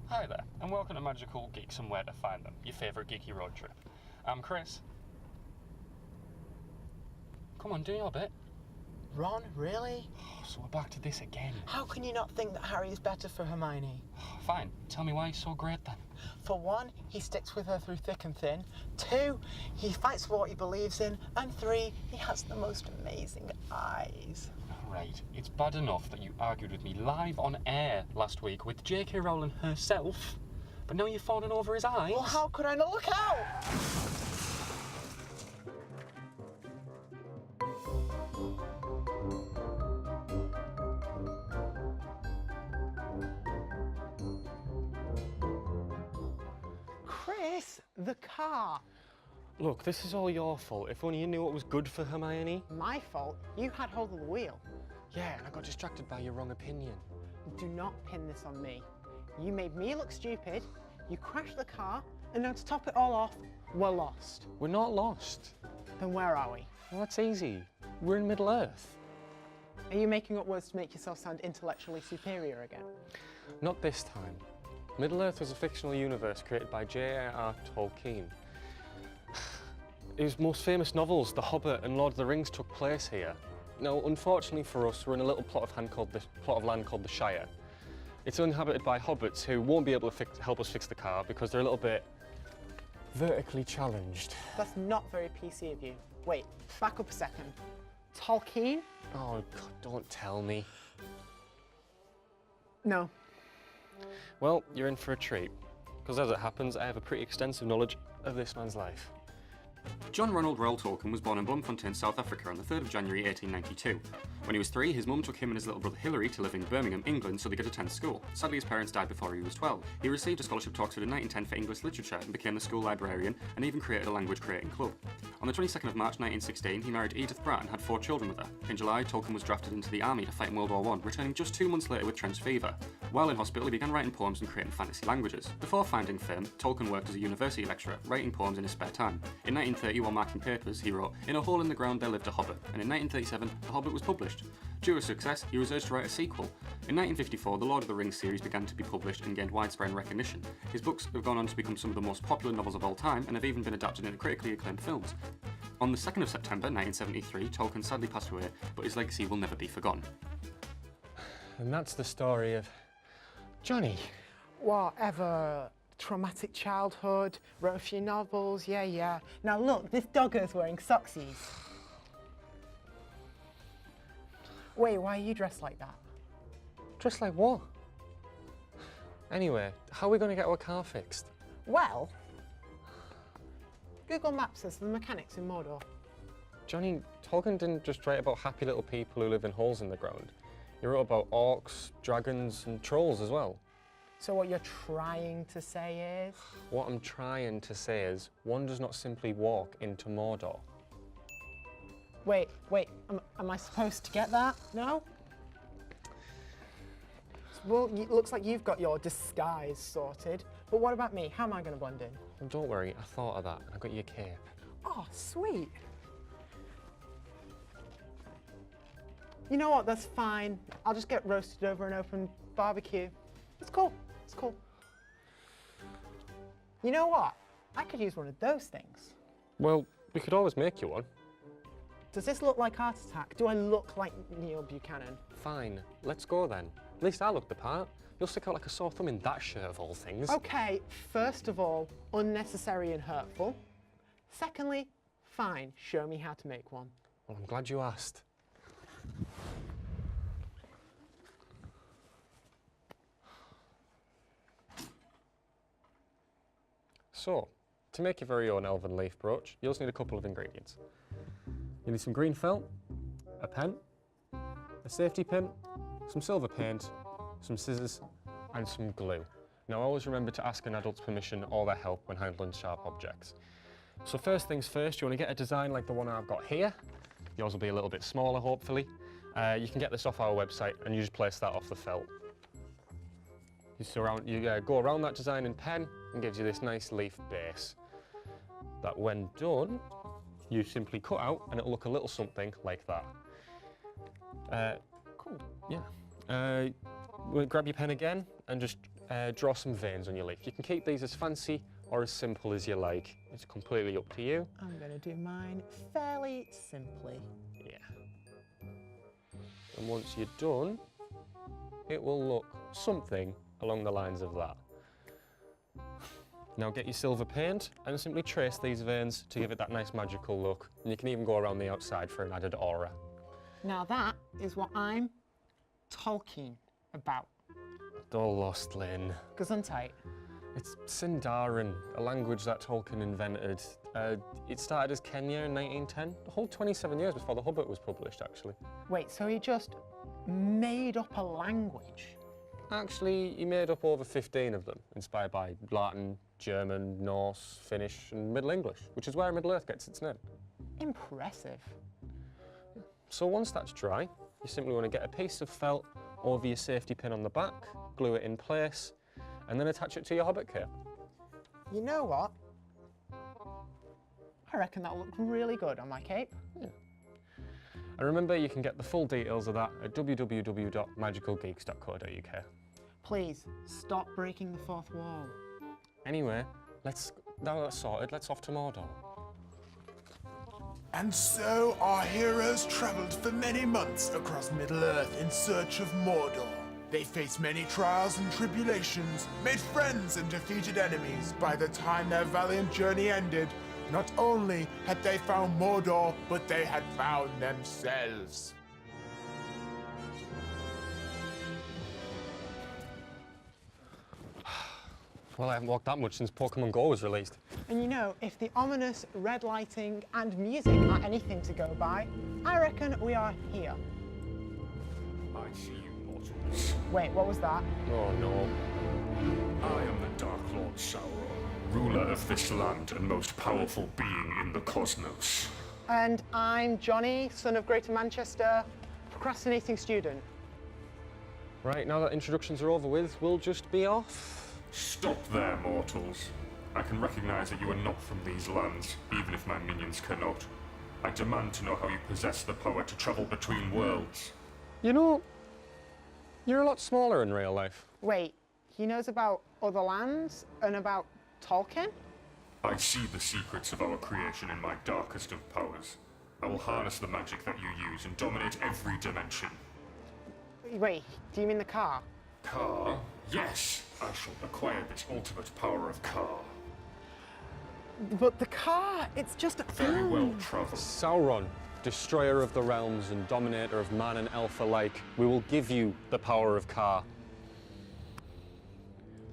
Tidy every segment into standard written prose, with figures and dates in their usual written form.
Hi there, and welcome to Magical Geeks and Where to Find Them, your favourite geeky road trip. I'm Chris. Come on, do your bit. Ron, really? So we're back to this again. How can you not think that Harry is better for Hermione? Fine, tell me why he's so great then. For one, he sticks with her through thick and thin. Two, he fights for what he believes in. And three, he has the most amazing eyes. Right, it's bad enough that you argued with me live on air last week with J.K. Rowling herself, but now you've fallen over his eyes. Well, how could I not look out? Chris, the car. Look, this is all your fault. If only you knew what was good for Hermione. My fault. You had hold of the wheel. Yeah, and I got distracted by your wrong opinion. Do not pin this on me. You made me look stupid, you crashed the car, and now to top it all off, we're lost. We're not lost. Then where are we? Well, that's easy. We're in Middle-earth. Are you making up words to make yourself sound intellectually superior again? Not this time. Middle-earth was a fictional universe created by J.R.R. Tolkien. His most famous novels, The Hobbit and Lord of the Rings, took place here. Now, unfortunately for us, we're in a little plot of land called the Shire. It's uninhabited by hobbits who won't be able to help us fix the car because they're a little bit vertically challenged. That's not very PC of you. Wait, back up a second. Tolkien? Oh, God, don't tell me. No. Well, you're in for a treat, because as it happens, I have a pretty extensive knowledge of this man's life. John Ronald Reuel Tolkien was born in Bloemfontein, South Africa on the 3rd of January 1892. When he was 3, his mum took him and his little brother Hilary to live in Birmingham, England so they could attend school. Sadly, his parents died before he was 12. He received a scholarship to Oxford in 1910 for English literature and became the school librarian and even created a language creating club. On the 22nd of March 1916, he married Edith Bratt and had 4 children with her. In July, Tolkien was drafted into the army to fight in World War I, returning just 2 months later with trench fever. While in hospital, he began writing poems and creating fantasy languages. Before finding fame, Tolkien worked as a university lecturer, writing poems in his spare time. In 1930, while marking papers, he wrote, "In a hole in the ground there lived a hobbit," and in 1937, The Hobbit was published. Due to success, he was urged to write a sequel. In 1954, the Lord of the Rings series began to be published and gained widespread recognition. His books have gone on to become some of the most popular novels of all time and have even been adapted into critically acclaimed films. On the 2nd of September 1973, Tolkien sadly passed away, but his legacy will never be forgotten. And that's the story of Johnny. Whatever. Traumatic childhood, wrote a few novels, yeah. Now look, this dogger's wearing socksies. Wait, why are you dressed like that? Dressed like what? Anyway, how are we going to get our car fixed? Well, Google Maps says the mechanics in Mordor. Johnny, Tolkien didn't just write about happy little people who live in holes in the ground. He wrote about orcs, dragons and trolls as well. So what you're trying to say is? What I'm trying to say is, one does not simply walk into Mordor. Wait, am I supposed to get that? No? Well, it looks like you've got your disguise sorted, but what about me? How am I going to blend in? Well, don't worry, I thought of that, and I got you a cape. Oh, sweet. You know what, that's fine. I'll just get roasted over an open barbecue. It's cool, it's cool. You know what? I could use one of those things. Well, we could always make you one. Does this look like Heart Attack? Do I look like Neil Buchanan? Fine, let's go then. At least I look the part. You'll stick out like a sore thumb in that shirt of all things. Okay, first of all, unnecessary and hurtful. Secondly, fine, show me how to make one. Well, I'm glad you asked. So, to make your very own elven leaf brooch, you'll just need a couple of ingredients. You need some green felt, a pen, a safety pin, some silver paint, some scissors, and some glue. Now always remember to ask an adult's permission or their help when handling sharp objects. So first things first, you want to get a design like the one I've got here. Yours will be a little bit smaller, hopefully. You can get this off our website and you just place that off the felt. You go around that design in pen and gives you this nice leaf base. That when done, you simply cut out and it'll look a little something like that. Cool. Yeah. Grab your pen again and just draw some veins on your leaf. You can keep these as fancy or as simple as you like. It's completely up to you. I'm going to do mine fairly simply. Yeah. And once you're done, it will look something along the lines of that. Now get your silver paint and simply trace these veins to give it that nice magical look. And you can even go around the outside for an added aura. Now that is what I'm talking about. Dull lost, Lynn. Gesundheit. It's Sindarin, a language that Tolkien invented. It started as Kenya in 1910, a whole 27 years before The Hobbit was published, actually. Wait, so he just made up a language? Actually, he made up over 15 of them, inspired by Latin, German, Norse, Finnish, and Middle English, which is where Middle-earth gets its name. Impressive. So once that's dry, you simply want to get a piece of felt over your safety pin on the back, glue it in place, and then attach it to your Hobbit cape. You know what? I reckon that'll look really good on my cape. Yeah. And remember, you can get the full details of that at www.magicalgeeks.co.uk. Please, stop breaking the fourth wall. Anyway, now that's sorted, let's off to Mordor. And so our heroes travelled for many months across Middle-earth in search of Mordor. They faced many trials and tribulations, made friends and defeated enemies. By the time their valiant journey ended, not only had they found Mordor, but they had found themselves. Well, I haven't walked that much since Pokemon Go was released. And you know, if the ominous red lighting and music are anything to go by, I reckon we are here. I see you mortals. Wait, what was that? Oh no. I am the Dark Lord Sauron, ruler of this land and most powerful being in the cosmos. And I'm Johnny, son of Greater Manchester, procrastinating student. Right, now that introductions are over with, we'll just be off. Stop there, mortals. I can recognize that you are not from these lands, even if my minions cannot. I demand to know how you possess the power to travel between worlds. You know, you're a lot smaller in real life. Wait, he knows about other lands and about Tolkien? I see the secrets of our creation in my darkest of powers. I will harness the magic that you use and dominate every dimension. Wait, do you mean the car? Car? Yes! I shall acquire this ultimate power of Car. But the car, it's just a... Very well, travel. Sauron, destroyer of the realms and dominator of man and elf alike, we will give you the power of Car.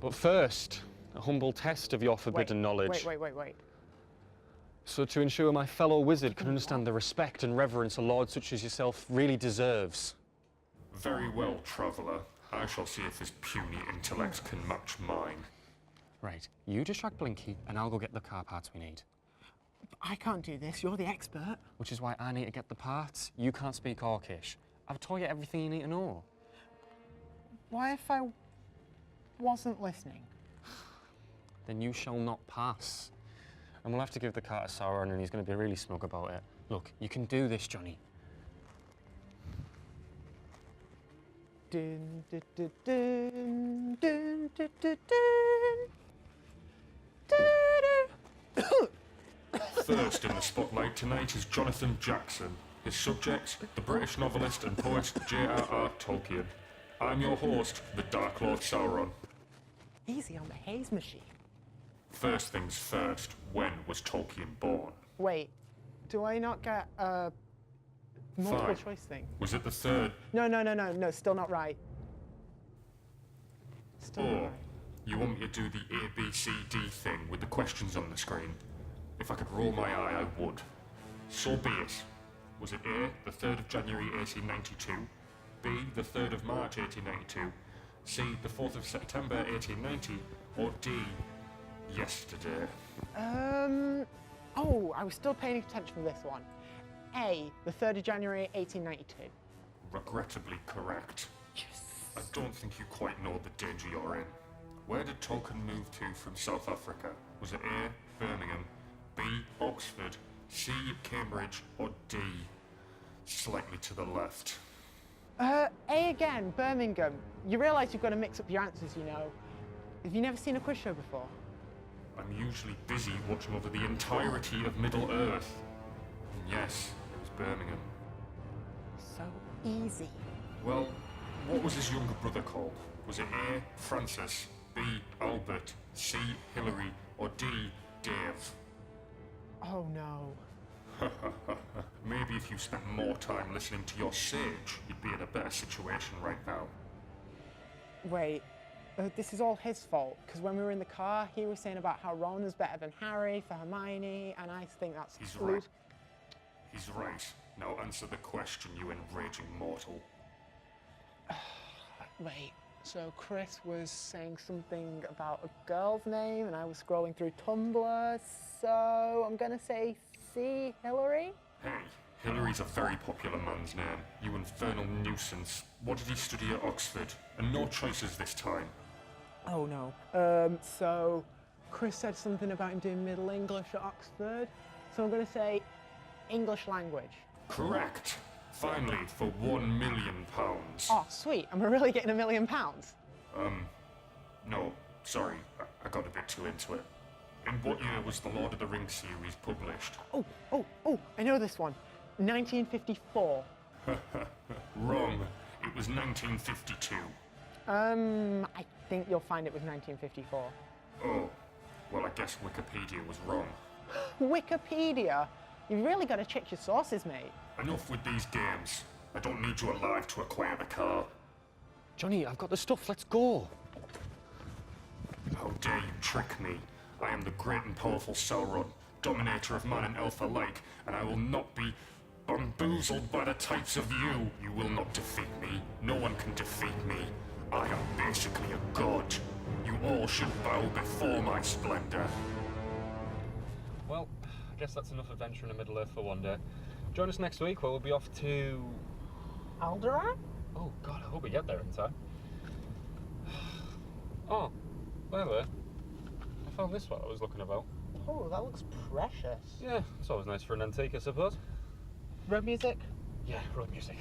But first, a humble test of your forbidden knowledge. Wait. So to ensure my fellow wizard can understand the respect and reverence a lord such as yourself really deserves. Very well, traveller. I shall see if this puny intellect can match mine. Right, you distract Blinky and I'll go get the car parts we need. I can't do this, you're the expert. Which is why I need to get the parts. You can't speak Orcish. I've taught you everything you need to know. What if I wasn't listening? Then you shall not pass. And we'll have to give the car to Sauron and he's going to be really smug about it. Look, you can do this, Johnny. Dun, dun, dun, dun, dun, dun, dun, dun. First in the spotlight tonight is Jonathan Jackson. His subject, the British novelist and poet J.R.R. Tolkien. I'm your host, the Dark Lord Sauron. Easy on the haze machine. First things first, when was Tolkien born? Wait, do I not get a multiple Fine. choice thing? Was it the third? No, still not right. Still not Or right. you want me to do the A, B, C, D thing with the questions on the screen? If I could roll my eye, I would. So be it. Was it A, the 3rd of January 1892, B, the 3rd of March 1892, C, the 4th of September 1890, or D, yesterday? Oh, I was still paying attention for this one. A, the 3rd of January 1892. Regrettably correct. Yes. I don't think you quite know the danger you're in. Where did Tolkien move to from South Africa? Was it A, Birmingham, B, Oxford, C, Cambridge, or D, slightly to the left? A again, Birmingham. You realise you've got to mix up your answers, you know. Have you never seen a quiz show before? I'm usually busy watching over the entirety of Middle Earth. And yes, it was Birmingham. So easy. Well, what was his younger brother called? Was it A, Francis, B, Albert, C, Hillary, or D, Dave? Oh no. Maybe if you spent more time listening to your sage, you'd be in a better situation right now. Wait, this is all his fault, because when we were in the car, he was saying about how Ron is better than Harry for Hermione, and I think that's... He's right. He's right. Now answer the question, you enraging mortal. Wait, so Chris was saying something about a girl's name, and I was scrolling through Tumblr, so I'm gonna say C, Hillary? Hey, Hillary's a very popular man's name. You infernal nuisance. What did he study at Oxford? And no choices this time. Oh no. So Chris said something about him doing Middle English at Oxford, so I'm gonna say English language. Correct. Finally, for £1 million. Oh, sweet. Am I really getting £1 million? No, sorry, I got a bit too into it. In what year was the Lord of the Rings series published? Oh, I know this one. 1954. Wrong. It was 1952. I think you'll find it was 1954. Oh, well, I guess Wikipedia was wrong. Wikipedia? You've really got to check your sources, mate. Enough with these games. I don't need you alive to acquire the car. Johnny, I've got the stuff. Let's go. How dare you trick me? I am the great and powerful Sauron, dominator of man and elf alike, and I will not be bamboozled by the types of you. You will not defeat me. No one can defeat me. I am basically a god. You all should bow before my splendor. Well, I guess that's enough adventure in the Middle Earth for one day. Join us next week where we'll be off to... Alderaan? Oh God, I hope we get there in time. Oh, by the way, I found this one I was looking about. Oh, that looks precious. Yeah, it's always nice for an antique, I suppose. Road music? Yeah, road music.